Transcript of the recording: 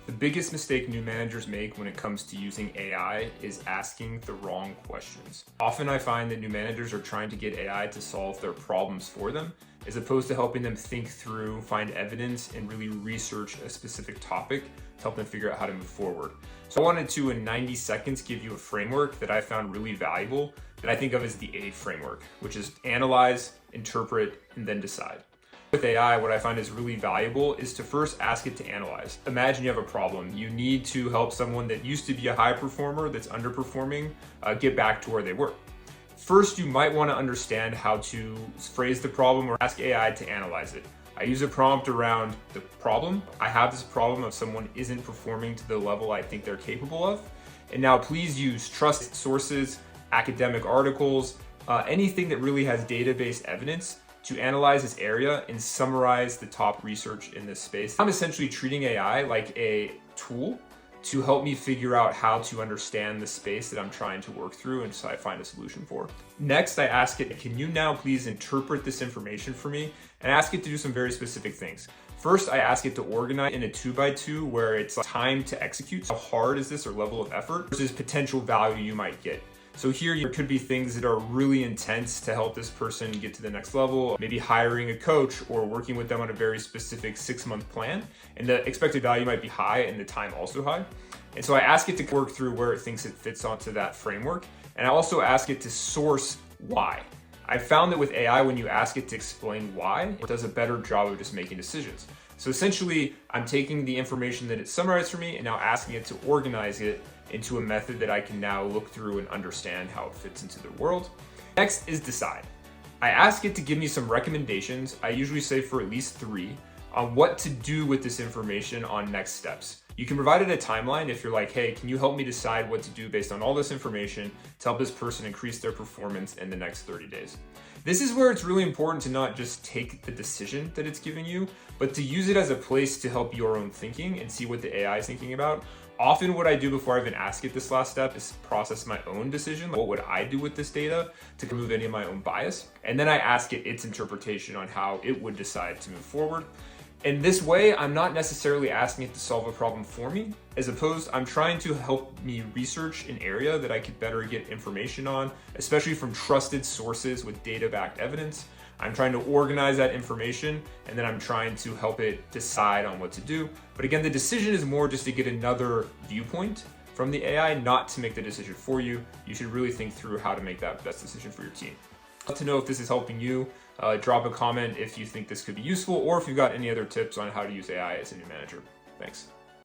The biggest mistake new managers make when it comes to using AI is asking the wrong questions. Often I find that new managers are trying to get AI to solve their problems for them, as opposed to helping them think through, find evidence, and really research a specific topic to help them figure out how to move forward. So I wanted to, in 90 seconds, give you a framework that I found really valuable that I think of as the A framework, which is analyze, interpret, and then decide. With AI, what I find is really valuable is to first ask it to analyze. Imagine you have a problem. You need to help someone that used to be a high performer that's underperforming get back to where they were. First, you might want to understand how to phrase the problem or ask AI to analyze it. I use a prompt around the problem. I have this problem of someone isn't performing to the level I think they're capable of. And now please use trusted sources, academic articles, anything that really has database evidence to analyze this area and summarize the top research in this space. I'm essentially treating AI like a tool to help me figure out how to understand the space that I'm trying to work through and so I find a solution for. Next, I ask it, can you now please interpret this information for me, and ask it to do some very specific things. First, I ask it to organize in a 2x2 where it's time to execute. How hard is this or level of effort versus potential value you might get. So here, there could be things that are really intense to help this person get to the next level, maybe hiring a coach or working with them on a very specific 6-month plan. And the expected value might be high and the time also high. And so I ask it to work through where it thinks it fits onto that framework. And I also ask it to source why. I found that with AI, when you ask it to explain why, it does a better job of just making decisions. So essentially, I'm taking the information that it summarized for me and now asking it to organize it into a method that I can now look through and understand how it fits into the world. Next is decide. I ask it to give me some recommendations, I usually say for at least 3, on what to do with this information on next steps. You can provide it a timeline if you're like, hey, can you help me decide what to do based on all this information to help this person increase their performance in the next 30 days. This is where it's really important to not just take the decision that it's giving you, but to use it as a place to help your own thinking and see what the AI is thinking about. Often what I do before I even ask it this last step is process my own decision. What would I do with this data to remove any of my own bias? And then I ask it its interpretation on how it would decide to move forward. In this way, I'm not necessarily asking it to solve a problem for me. As opposed, I'm trying to help me research an area that I could better get information on, especially from trusted sources with data-backed evidence. I'm trying to organize that information, and then I'm trying to help it decide on what to do. But again, the decision is more just to get another viewpoint from the AI, not to make the decision for you. You should really think through how to make that best decision for your team. I'd love to know if this is helping you. Drop a comment if you think this could be useful, or if you've got any other tips on how to use AI as a new manager. Thanks.